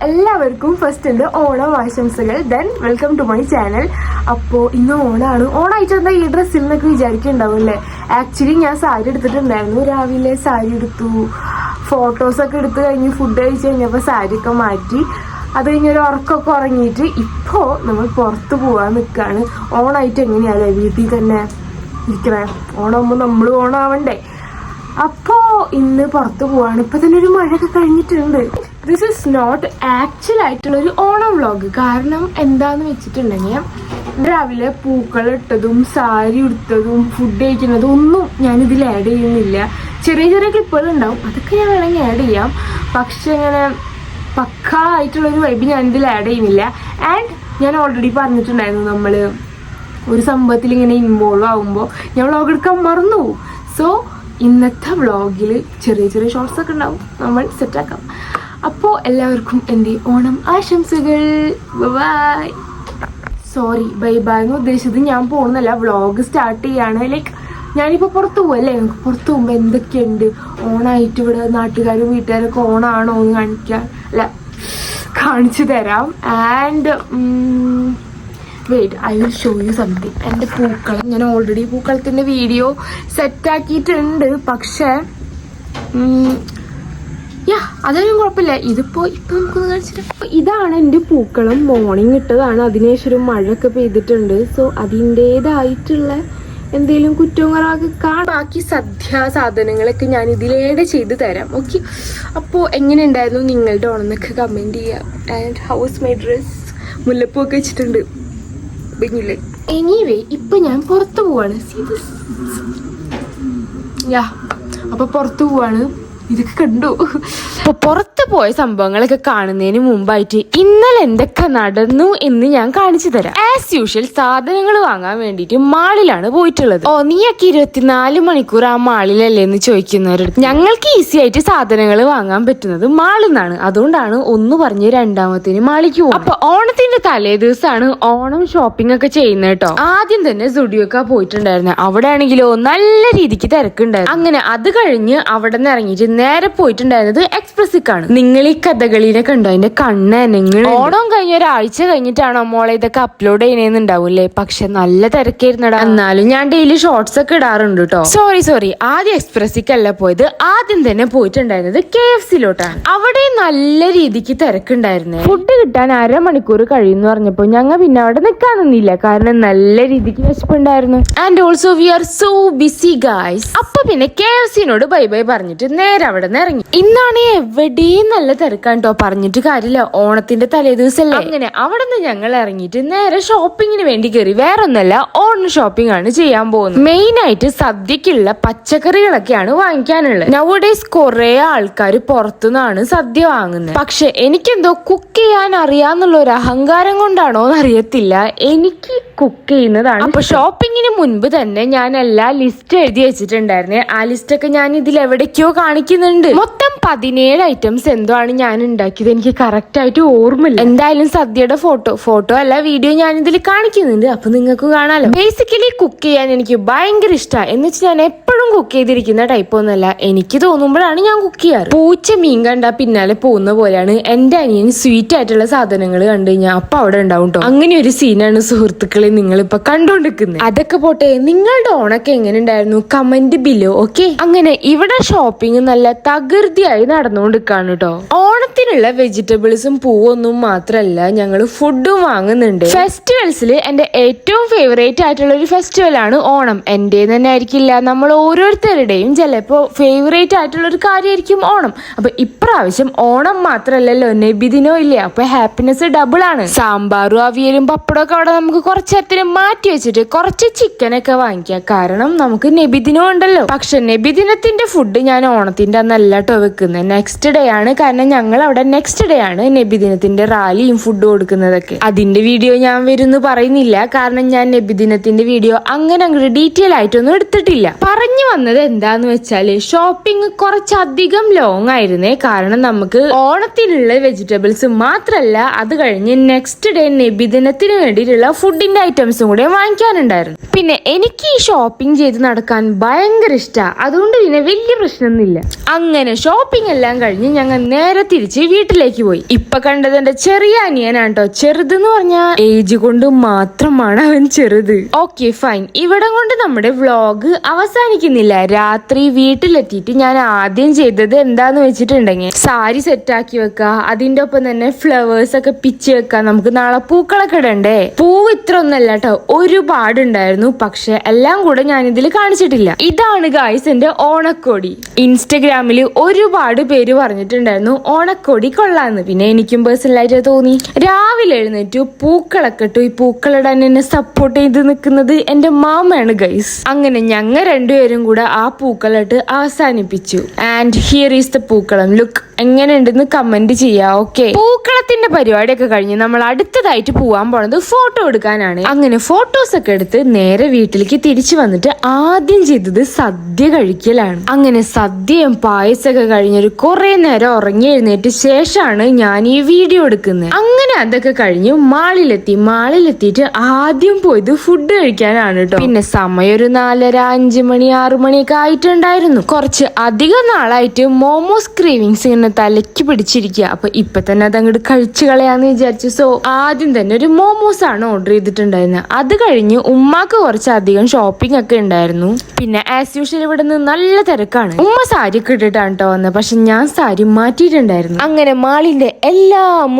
എല്ലാവർക്കും ഫസ്റ്റ് ഉണ്ട് ഓണം ആശംസകൾ. Then welcome to my channel. അപ്പോൾ ഇന്ന് ഓണാണ്. ഓണായിട്ട് എന്താ ഈ ഡ്രസ്സിൽ നിന്നൊക്കെ വിചാരിക്കുന്നുണ്ടാവും അല്ലേ? ആക്ച്വലി ഞാൻ സാരി എടുത്തിട്ടുണ്ടായിരുന്നു. രാവിലെ സാരി എടുത്തു, ഫോട്ടോസൊക്കെ എടുത്ത് കഴിഞ്ഞ് ഫുഡ് കഴിച്ച് കഴിഞ്ഞപ്പോൾ സാരിയൊക്കെ മാറ്റി. അത് കഴിഞ്ഞൊരു ഉറക്കമൊക്കെ ഉറങ്ങിയിട്ട് ഇപ്പോൾ നമ്മൾ പുറത്ത് പോകാൻ നിൽക്കുകയാണ്. ഓണായിട്ട് എങ്ങനെയാണല്ലേ വീട്ടിൽ തന്നെ ഇരിക്കണേ? ഓണാകുമ്പോൾ നമ്മൾ ഓണാവണ്ടേ? അപ്പോൾ ഇന്ന് പുറത്ത് പോവാണ്. ഇപ്പം തന്നെ ഒരു മഴയൊക്കെ കഴിഞ്ഞിട്ടുണ്ട്. ദിസ് ഈസ് നോട്ട് ആക്ച്വൽ ആയിട്ടുള്ളൊരു ഓണം വ്ളോഗ്. കാരണം എന്താന്ന് വെച്ചിട്ടുണ്ടെങ്കിൽ രാവിലെ പൂക്കൾ ഇട്ടതും സാരി ഉടുത്തതും ഫുഡ് കഴിക്കുന്നതും ഒന്നും ഞാനിതിൽ ആഡ് ചെയ്യുന്നില്ല. ചെറിയ ചെറിയ ക്ലിപ്പുകൾ ഉണ്ടാവും, അതൊക്കെ ഞാൻ വേണമെങ്കിൽ ആഡ് ചെയ്യാം. പക്ഷെ അങ്ങനെ പക്കാ ആയിട്ടുള്ളൊരു വൈബ് ഞാനിതിൽ ആഡ് ചെയ്യുന്നില്ല. ആൻഡ് ഞാൻ ഓൾറെഡി പറഞ്ഞിട്ടുണ്ടായിരുന്നു, നമ്മൾ ഒരു സംഭവത്തിൽ ഇങ്ങനെ ഇൻവോൾവ് ആകുമ്പോൾ ഞാൻ വ്ളോഗ് എടുക്കാൻ മറന്നു പോകും. സോ ഇന്നത്തെ വ്ളോഗിൽ ചെറിയ ചെറിയ ഷോർട്സ് ഒക്കെ ഉണ്ടാവും, നമ്മൾ സെറ്റാക്കാം. അപ്പോൾ എല്ലാവർക്കും എൻ്റെ ഓണം ആശംസകൾ. ബൈ. സോറി, ബൈ ബൈ എന്ന് ഉദ്ദേശിച്ചത് ഞാൻ പോകുന്നല്ല, വ്ളോഗ് സ്റ്റാർട്ട് ചെയ്യാണ്. ലൈക്ക് ഞാനിപ്പോൾ പുറത്ത് പോവല്ലേ, ഞങ്ങൾക്ക് പുറത്ത് പോകുമ്പോൾ എന്തൊക്കെയുണ്ട് ഓണായിട്ട് ഇവിടെ നാട്ടുകാരും വീട്ടുകാരൊക്കെ ഓണാണോ എന്ന് കാണിച്ചു തരാം. And wait, I will show you something. എൻ്റെ പൂക്കളം ഞാൻ ഓൾറെഡി പൂക്കളത്തിൻ്റെ വീഡിയോ സെറ്റാക്കിയിട്ടുണ്ട്. പക്ഷേ അതൊന്നും കുഴപ്പമില്ല. ഇപ്പം നമുക്കൊന്ന് കാണിച്ചിട്ട്, ഇതാണ് എൻ്റെ പൂക്കളം. മോർണിംഗ് ഇട്ടതാണ്, അതിനുശേഷം ഒരു മഴയൊക്കെ പെയ്തിട്ടുണ്ട്. സോ അതിൻ്റേതായിട്ടുള്ള എന്തെങ്കിലും കുറ്റവും കുറവൊക്കെ കാണാം. ബാക്കി സാധനങ്ങളൊക്കെ ഞാൻ ഇതിലേടെ ചെയ്ത് തരാം. ഓക്കെ, അപ്പോൾ എങ്ങനെ ഉണ്ടായിരുന്നു നിങ്ങളുടെ ഓണം എന്നൊക്കെ കമൻറ്റ് ചെയ്യാം. ആൻഡ് ഹൗസ് മൈ ഡ്രസ് മുല്ലപ്പൂ ഒക്കെ വെച്ചിട്ടുണ്ട്. എനിവേ ഇപ്പൊ ഞാൻ പുറത്തു പോവാണ്. അപ്പൊ പുറത്തു പോവാണ്. ഇതൊക്കെ കണ്ടു. അപ്പൊ പുറത്ത് പോയ സംഭവങ്ങളൊക്കെ കാണുന്നതിന് മുമ്പായിട്ട് ഇന്നലെ എന്തൊക്കെ നടന്നു എന്ന് ഞാൻ കാണിച്ചു തരാം. ആസ് യൂഷ്വൽ സാധനങ്ങൾ വാങ്ങാൻ വേണ്ടിയിട്ട് മാളിലാണ് പോയിട്ടുള്ളത്. നീയൊക്കെ 24 മണിക്കൂർ ആ മാളിലല്ലേ എന്ന് ചോദിക്കുന്നവരടുത്ത്, ഞങ്ങൾക്ക് ഈസി ആയിട്ട് സാധനങ്ങൾ വാങ്ങാൻ പറ്റുന്നത് മാളിൽ നിന്നാണ്. അതുകൊണ്ടാണ് ഒന്ന് പറഞ്ഞ് രണ്ടാമത്തേന് മാളിക്ക് പോകും. അപ്പൊ ഓണത്തിന്റെ തലേ ദിവസമാണ് ഓണം ഷോപ്പിംഗ് ഒക്കെ ചെയ്യുന്നത് കേട്ടോ. ആദ്യം തന്നെ സുഡിയോക്ക പോയിട്ടുണ്ടായിരുന്നു. അവിടെ ആണെങ്കിലോ നല്ല രീതിക്ക് തിരക്കുണ്ടായിരുന്നു. അങ്ങനെ അത് കഴിഞ്ഞ് അവിടെ നിന്ന് ഇറങ്ങിയിട്ട് നേരെ പോയിട്ടുണ്ടായിരുന്നത് എക്സ്പ്രസിക്കാണ്. നിങ്ങൾ ഈ കഥകളിനെ കണ്ടോ? അതിന്റെ കണ്ണ് നിങ്ങൾ ഓണം കഴിഞ്ഞ ഒരാഴ്ച കഴിഞ്ഞിട്ടാണോ മോളെ ഇതൊക്കെ അപ്ലോഡ് ചെയ്യണമെന്നുണ്ടാവൂല്ലേ? പക്ഷെ നല്ല തിരക്കായിരുന്നടാ. എന്നാലും ഞാൻ ഡെയിലി ഷോർട്സ് ഒക്കെ ഇടാറുണ്ട് കേട്ടോ. സോറി, ആദ്യം എക്സ്പ്രസിക്കല്ല പോയത്. ആദ്യം തന്നെ പോയിട്ടുണ്ടായിരുന്നത് KFCയിലോട്ടാണ്. അവിടെ നല്ല രീതിക്ക് തിരക്കുണ്ടായിരുന്നേ. ഫുഡ് കിട്ടാൻ 1/2 മണിക്കൂർ കഴിയുമെന്ന് പറഞ്ഞപ്പോ ഞങ്ങൾ പിന്നെ അവിടെ നിൽക്കാൻ നിന്നില്ല. കാരണം നല്ല രീതിക്ക് വിശപ്പുണ്ടായിരുന്നു. And also we are so busy guys. അപ്പൊ പിന്നെ KFCനോട് ബൈ ബൈ പറഞ്ഞിട്ട് നേരെ അവിടെ നിന്ന് ഇറങ്ങി. ഇന്നാണ് എവിടെയും നല്ല തിരക്കാണ് കേട്ടോ. പറഞ്ഞിട്ട് കാര്യമില്ല, ഓണത്തിന്റെ തലേ ദിവസമല്ലേ. അങ്ങനെ അവിടെ നിന്ന് ഞങ്ങൾ ഇറങ്ങിയിട്ട് നേരെ ഷോപ്പിങ്ങിന് വേണ്ടി കയറി. വേറൊന്നല്ല, ഓണം ഷോപ്പിംഗ് ആണ് ചെയ്യാൻ പോകുന്നത്. മെയിൻ ആയിട്ട് സദ്യക്കുള്ള പച്ചക്കറികളൊക്കെയാണ് വാങ്ങിക്കാനുള്ളത്. നൗഡേയ്സ് കുറെ ആൾക്കാർ പുറത്തുനിന്നാണ് സദ്യ വാങ്ങുന്നത്. പക്ഷെ എനിക്കെന്തോ കുക്ക് ചെയ്യാൻ അറിയാന്നുള്ള ഒരു അഹങ്കാരം കൊണ്ടാണോ എന്നറിയത്തില്ല, എനിക്ക് കുക്ക് ചെയ്യുന്നതാണ്. അപ്പൊ ഷോപ്പിങ്ങിന് മുൻപ് തന്നെ ഞാൻ എല്ലാ ലിസ്റ്റ് എഴുതി വെച്ചിട്ടുണ്ടായിരുന്നേ. ആ ലിസ്റ്റൊക്കെ ഞാൻ ഇതിൽ എവിടേക്കോ കാണിക്കുന്നുണ്ട്. മൊത്തം 17 ഐറ്റംസ് എന്തോ ആണ് ഞാൻ ഉണ്ടാക്കിയത്. എനിക്ക് കറക്റ്റ് ആയിട്ട് ഓർമ്മയില്ല. എന്തായാലും സദ്യയുടെ ഫോട്ടോ അല്ല വീഡിയോ ഞാൻ ഇതിൽ കാണിക്കുന്നുണ്ട്. അപ്പൊ നിങ്ങൾക്ക് കാണാലോ. ബേസിക്കലി കുക്ക് ചെയ്യാൻ എനിക്ക് ഭയങ്കര ഇഷ്ടമാണ്. എന്ന് വെച്ചാൽ ഞാൻ എപ്പോഴും കുക്ക് ചെയ്തിരിക്കുന്ന ടൈപ്പ് ഒന്നുമല്ല. എനിക്ക് തോന്നുമ്പോഴാണ് ഞാൻ കുക്ക് ചെയ്യാറ്. പൂച്ച മീൻ കണ്ടാ പിന്നാലെ പോകുന്ന പോലെയാണ് എന്റെ അനിയൻ സ്വീറ്റ് ആയിട്ടുള്ള സാധനങ്ങൾ കണ്ടു കഴിഞ്ഞാൽ അപ്പൊ അവിടെ ഉണ്ടാവും കേട്ടോ. അങ്ങനെ ഒരു സീനാണ് സുഹൃത്തുക്കളെ നിങ്ങളിപ്പോ കണ്ടോണ്ടിരിക്കുന്നത്. അതൊക്കെ പോട്ടെ, നിങ്ങളുടെ ഓണൊക്കെ എങ്ങനെ ഉണ്ടായിരുന്നു? Comment below. ഓക്കെ, അങ്ങനെ ഇവിടെ ഷോപ്പിംഗ് നല്ല തകൃതിയായി നടന്നുകൊണ്ടിരിക്കാണ് കേട്ടോ. ഓണത്തിനുള്ള വെജിറ്റബിൾസും പൂവൊന്നും മാത്രല്ല, ഞങ്ങൾ ഫുഡും വാങ്ങുന്നുണ്ട്. ഫെസ്റ്റിവൽസിൽ എന്റെ ഏറ്റവും ഫേവറേറ്റ് ആയിട്ടുള്ള ഒരു ഫെസ്റ്റിവൽ ആണ് ഓണം. എന്റെ തന്നെ ആയിരിക്കില്ല, നമ്മൾ ഓരോരുത്തരുടെയും ചിലപ്പോ ഫേവറേറ്റ് ആയിട്ടുള്ള ഒരു കാര്യമായിരിക്കും ഓണം. അപ്പൊ ഇപ്രാവശ്യം ഓണം മാത്രല്ലല്ലോ, നബിദിനോ ഇല്ലേ. അപ്പൊ ഹാപ്പിനെസ് ഡബിൾ ആണ്. സാമ്പാറും അവിയലും പപ്പടമൊക്കെ അവിടെ നമുക്ക് കുറച്ചേരത്തിന് മാറ്റി വെച്ചിട്ട് കുറച്ച് ചിക്കനൊക്കെ വാങ്ങിക്കാം. കാരണം നമുക്ക് നബിദിനം ഉണ്ടല്ലോ. പക്ഷെ നബിദിനത്തിന്റെ ഫുഡ് ഞാൻ ഓണത്തിന്റെ അന്നല്ല കേട്ടോ വെക്കുന്നത്, നെക്സ്റ്റ് ഡേ ആണ്. കാരണം ഞങ്ങൾ അവിടെ നെക്സ്റ്റ് ഡേ ആണ് നബിദിനത്തിന്റെ റാലിയും ഫുഡ് കൊടുക്കുന്നതൊക്കെ. അതിന്റെ വീഡിയോ ഞാൻ വരുന്നു പറയുന്നില്ല, കാരണം ഞാൻ നബിദിനത്തിന്റെ വീഡിയോ അങ്ങനെ അങ്ങോട്ട് ഡീറ്റെയിൽ ആയിട്ടൊന്നും എടുത്തിട്ടില്ല. പറഞ്ഞു വന്നത് എന്താന്ന് വെച്ചാല്, ഷോപ്പിംഗ് കുറച്ചധികം ലോങ് ആയിരുന്നേ. കാരണം നമുക്ക് ഓണത്തിനുള്ള വെജിറ്റബിൾസ് മാത്രല്ല, അത് കഴിഞ്ഞ് നെക്സ്റ്റ് ഡേ നബിദിനത്തിന് വേണ്ടിയിട്ടുള്ള ഫുഡിന്റെ ഐറ്റംസും കൂടെ വാങ്ങിക്കാനുണ്ടായിരുന്നു. പിന്നെ എനിക്ക് ഈ ഷോപ്പിംഗ് ചെയ്ത് നടക്കാൻ ഭയങ്കര ഇഷ്ടമാണ്, അതുകൊണ്ട് പിന്നെ വലിയ പ്രശ്നമൊന്നുമില്ല. അങ്ങനെ ഷോപ്പിംഗ് എല്ലാം കഴിഞ്ഞ് ഞങ്ങൾ നേരെ തിരിച്ച് വീട്ടിലേക്ക് പോയി. ഇപ്പൊ കണ്ടത് എന്റെ ചെറിയ അനിയനാണ് കേട്ടോ. ചെറുതെന്ന് പറഞ്ഞാൽ ഏജ് കൊണ്ട് മാത്രമാണ് അവൻ ചെറുത്. ഓക്കെ ഫൈൻ, ഇവിടെ കൊണ്ട് നമ്മുടെ വ്ളോഗ് അവസാനിക്കുന്നില്ല. രാത്രി വീട്ടിലെത്തിയിട്ട് ഞാൻ ആദ്യം ചെയ്തത് എന്താന്ന് വെച്ചിട്ടുണ്ടെങ്കിൽ സാരി സെറ്റാക്കി വെക്കുക, അതിന്റെ ഒപ്പം തന്നെ ഫ്ലവേഴ്സ് ഒക്കെ പിച്ച് വെക്കുക. നമുക്ക് നാളെ പൂക്കളൊക്കെ ഇടണ്ടേ. പൂവ് ഇത്ര ഒന്നല്ല കേട്ടോ, ഒരുപാടുണ്ടായിരുന്നു. പക്ഷെ എല്ലാം കൂടെ ഞാൻ ഇതിൽ കാണിച്ചിട്ടില്ല. ഇതാണ് ഗായ്സ് എന്റെ ഓണക്കോടി. ഇൻസ്റ്റഗ്രാമിൽ ഒരുപാട് പേര് പറഞ്ഞിട്ടുണ്ടായിരുന്നു ഓണക്കോടി കൊള്ളാന്ന്. പിന്നെ എനിക്കും പേഴ്സണലായിട്ട് തോന്നി. രാവിലെ എഴുന്നേറ്റു പൂക്കളൊക്കെ ഇട്ടു. ഈ പൂക്കളിടാൻ എന്നെ സപ്പോർട്ട് ചെയ്ത് നിൽക്കുന്നത് എന്റെ മാമയാണ് ഗൈസ്. അങ്ങനെ ഞങ്ങൾ രണ്ടുപേരും കൂടെ ആ പൂക്കളിട്ട് അവസാനിപ്പിച്ചു. ആൻഡ് ഹിയർ ഈസ് ദ പൂക്കളം. ലുക്ക് എങ്ങനെയുണ്ടെന്ന് കമന്റ് ചെയ്യാം. ഓക്കെ, പൂക്കളത്തിന്റെ പരിപാടിയൊക്കെ കഴിഞ്ഞ് നമ്മൾ അടുത്തതായിട്ട് പോവാൻ പോണത് ഫോട്ടോ എടുക്കാനാണ്. അങ്ങനെ ഫോട്ടോസ് ഒക്കെ എടുത്ത് നേരെ വീട്ടിലേക്ക് തിരിച്ചു വന്നിട്ട് ആദ്യം ചെയ്തത് സദ്യ കഴിക്കലാണ്. അങ്ങനെ സദ്യയും പായസമൊക്കെ കഴിഞ്ഞൊരു കുറെ നേരം ഉറങ്ങി എഴുന്നേറ്റ് ശേഷമാണ് ഞാൻ ഈ വീഡിയോ എടുക്കുന്നത്. അങ്ങനെ അതൊക്കെ കഴിഞ്ഞ് മാളിലെത്തിയിട്ട് ആദ്യം പോയത് ഫുഡ് കഴിക്കാനാണ് കേട്ടോ. പിന്നെ സമയം ഒരു 4:30, 5 മണി, 6 മണിയൊക്കെ ആയിട്ടുണ്ടായിരുന്നു. കുറച്ച് അധികം നാളായിട്ട് മോമോസ് ക്രേവിങ്സ് ഇങ്ങനെ തലയ്ക്ക് പിടിച്ചിരിക്കുക. അപ്പൊ ഇപ്പൊ തന്നെ അതങ്ങോട്ട് കഴിച്ചു കളയാന്ന് വിചാരിച്ചു. സോ ആദ്യം തന്നെ ഒരു മോമോസ് ആണ് ഓർഡർ ചെയ്തിട്ടുണ്ടായിരുന്നത്. അത് കഴിഞ്ഞ് ഉമ്മാക്ക് കുറച്ചധികം ഷോപ്പിംഗ് ഒക്കെ ഉണ്ടായിരുന്നു. പിന്നെ ആസ് യൂഷ്വൽ ഇവിടെ നിന്ന് നല്ല തിരക്കാണ്. ഉമ്മ സാരി ഒക്കെ ഇട്ടിട്ടാണ് കേട്ടോ വന്നത്. പക്ഷെ ഞാൻ സാരി മാറ്റിയിട്ടുണ്ടായിരുന്നു. അങ്ങനെ മാളിന്റെ എല്ലാ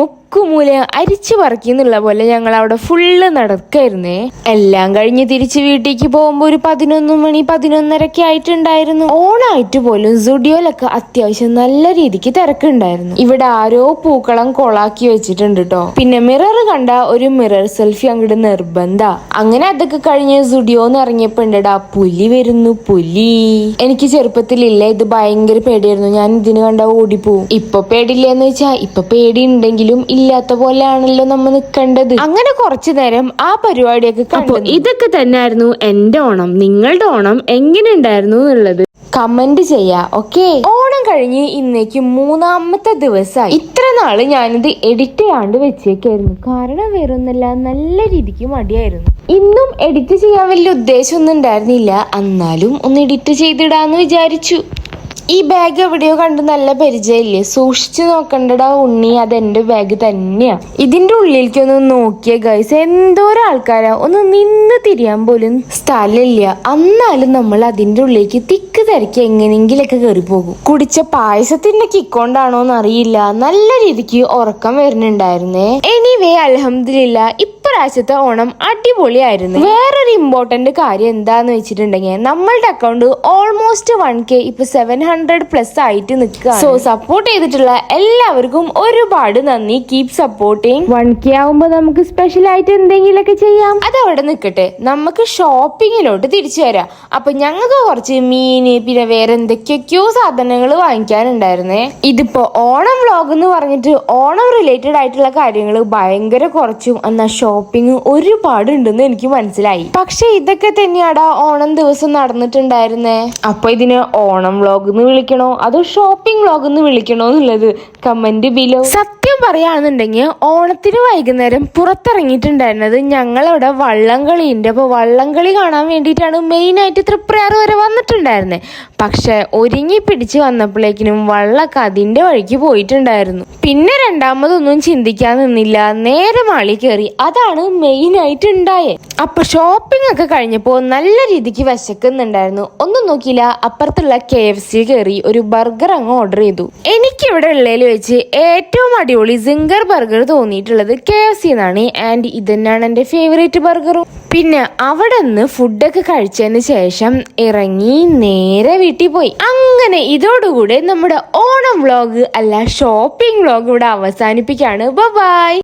മൂല അരിച്ചു പറക്കിന്നുള്ള പോലെ ഞങ്ങൾ അവിടെ ഫുള്ള് നടക്കായിരുന്നേ. എല്ലാം കഴിഞ്ഞ് തിരിച്ച് വീട്ടിലേക്ക് പോകുമ്പോ ഒരു 11 മണി 11:30 ആയിട്ടുണ്ടായിരുന്നു. ഓണായിട്ട് പോലും സുഡിയോയിലൊക്കെ അത്യാവശ്യം നല്ല രീതിക്ക് തിരക്കുണ്ടായിരുന്നു. ഇവിടെ ആരോ പൂക്കളം കൊളാക്കി വെച്ചിട്ടുണ്ട് കേട്ടോ. പിന്നെ മിറർ കണ്ട ഒരു മിറർ സെൽഫി അങ്ങോട്ട് നിർബന്ധ. അങ്ങനെ അതൊക്കെ കഴിഞ്ഞ് സുഡിയോന്ന് ഇറങ്ങിയപ്പോ ഉണ്ടടാ പുലി വരുന്നു. പുലി എനിക്ക് ചെറുപ്പത്തിലില്ല, ഇത് ഭയങ്കര പേടിയായിരുന്നു. ഞാൻ ഇതിന് കണ്ട ഓടിപ്പോവും. ഇപ്പൊ പേടിയില്ലെന്ന് വെച്ചാ ഇപ്പൊ പേടി ഉണ്ടെങ്കിലും ഇല്ലാത്ത പോലെയാണല്ലോ നമ്മൾ നിൽക്കേണ്ടത്. അങ്ങനെ കുറച്ചു നേരം ആ പരിപാടിയൊക്കെ കണ്ടു. ഇതൊക്കെ തന്നെയായിരുന്നു എന്റെ ഓണം. നിങ്ങളുടെ ഓണം എങ്ങനെ ഉണ്ടായിരുന്നു എന്നുള്ളത് കമന്റ് ചെയ്യാ. ഓക്കെ, ഓണം കഴിഞ്ഞ് ഇന്നേക്ക് 3ാമത്തെ ദിവസമായി. ഇത്ര നാള് ഞാനിത് എഡിറ്റ് ചെയ്യാണ്ട് വെച്ചേക്കായിരുന്നു. കാരണം വേറൊന്നല്ല, നല്ല രീതിക്ക് മടിയായിരുന്നു. ഇന്നും എഡിറ്റ് ചെയ്യാൻ വലിയ ഉദ്ദേശമൊന്നും ഉണ്ടായിരുന്നില്ല. എന്നാലും ഒന്ന് എഡിറ്റ് ചെയ്തിടാന്ന് വിചാരിച്ചു. ഈ ബാഗ് എവിടെയോ കണ്ട് നല്ല പരിചയമില്ലേ? സൂക്ഷിച്ചു നോക്കണ്ടടാ ഉണ്ണി, അതെന്റെ ബാഗ് തന്നെയാ. ഇതിന്റെ ഉള്ളിലേക്ക് ഒന്ന് നോക്കിയ ഗൈസ്, എന്തോരം ആൾക്കാരാ. ഒന്ന് നിന്ന് തിരിയാൻ പോലും സ്ഥലമില്ല. എന്നാലും നമ്മൾ അതിന്റെ ഉള്ളിലേക്ക് തിക്ക് തിരക്കി എങ്ങനെങ്കിലൊക്കെ കയറി പോകും. കുടിച്ച പായസത്തിന്റെ കിക്കൊണ്ടാണോന്ന് അറിയില്ല, നല്ല രീതിക്ക് ഉറക്കം വരുന്നുണ്ടായിരുന്നേ. എനിവേ അൽഹംദുലില്ലാ, ഇപ്രാവശ്യത്തെ ഓണം അടിപൊളിയായിരുന്നു. വേറൊരു ഇമ്പോർട്ടന്റ് കാര്യം എന്താന്ന് വെച്ചിട്ടുണ്ടെങ്കിൽ നമ്മളുടെ അക്കൗണ്ട് ഓൾമോസ്റ്റ് 1K ഇപ്പൊ 700+ ആയിട്ട് നിൽക്കുക. സോ സപ്പോർട്ട് ചെയ്തിട്ടുള്ള എല്ലാവർക്കും ഒരുപാട് നന്ദി. Keep supporting. 1K ആവുമ്പോ നമുക്ക് സ്പെഷ്യൽ ആയിട്ട് എന്തെങ്കിലുമൊക്കെ ചെയ്യാം. അതവിടെ നിൽക്കട്ടെ, നമുക്ക് ഷോപ്പിങ്ങിലോട്ട് തിരിച്ചു വരാം. അപ്പൊ ഞങ്ങൾക്ക് കുറച്ച് മീന് പിന്നെ വേറെ എന്തൊക്കെയൊക്കെയോ സാധനങ്ങൾ വാങ്ങിക്കാനുണ്ടായിരുന്നേ. ഇതിപ്പോ ഓണം വ്ളോഗ് എന്ന് പറഞ്ഞിട്ട് ഓണം റിലേറ്റഡ് ആയിട്ടുള്ള കാര്യങ്ങൾ ഭയങ്കര കുറച്ചും എന്നാ ഷോപ്പിംഗ് ഒരുപാടുണ്ടെന്ന് എനിക്ക് മനസ്സിലായി. പക്ഷെ ഇതൊക്കെ തന്നെയാടാ ഓണം ദിവസം നടന്നിട്ടുണ്ടായിരുന്നേ. അപ്പൊ ഇതിന് ഓണം വ്ളോഗ് എന്ന് വിളിക്കണോ അതോ ഷോപ്പിംഗ് വ്ളോഗ് എന്ന് വിളിക്കണോ എന്നുള്ളത് കമന്റ് ബിലോ. സത്യം പറയാണെന്നുണ്ടെങ്കിൽ ഓണത്തിന് വൈകുന്നേരം പുറത്തിറങ്ങിയിട്ടുണ്ടായിരുന്നത് ഞങ്ങളവിടെ വള്ളംകളിയുണ്ട്. അപ്പൊ വള്ളംകളി കാണാൻ വേണ്ടിയിട്ടാണ് മെയിൻ ആയിട്ട് തൃപ്രയാർ വരെ വന്നിട്ടുണ്ടായിരുന്നത്. പക്ഷെ ഒരുങ്ങി പിടിച്ച് വന്നപ്പോഴേക്കിനും വള്ളൊക്കെ അതിന്റെ വഴിക്ക് പോയിട്ടുണ്ടായിരുന്നു. പിന്നെ രണ്ടാമതൊന്നും ചിന്തിക്കാൻ നിന്നില്ല, നേരെ മാളി കയറി. അതാണ് മെയിൻ ആയിട്ട് ഉണ്ടായേ. അപ്പൊ ഷോപ്പിംഗ് ഒക്കെ കഴിഞ്ഞപ്പോ നല്ല രീതിക്ക് വിശക്കുന്നുണ്ടായിരുന്നു. ഒന്നും നോക്കിയില്ല, അപ്പുറത്തുള്ള KFC കയറി ഒരു ബർഗർ അങ്ങ് ഓർഡർ ചെയ്തു. എനിക്കിവിടെ ഉള്ളതിൽ വെച്ച് ഏറ്റവും അടിപൊളി സിംഗർ ബർഗർ തോന്നിയിട്ടുള്ളത് KFC എന്നാണ്. ആൻഡ് ഇതന്നെയാണ് എന്റെ ഫേവറേറ്റ് ബർഗറും. പിന്നെ അവിടെ നിന്ന് ഫുഡൊക്കെ കഴിച്ചതിന് ശേഷം ഇറങ്ങി നേരെ വീട്ടിൽ പോയി. അങ്ങനെ ഇതോടുകൂടെ നമ്മുടെ ഓണം വ്ളോഗ് അല്ല ഷോപ്പിംഗ് വ്ളോഗ് ഇവിടെ അവസാനിപ്പിക്കാണ്. ബൈ.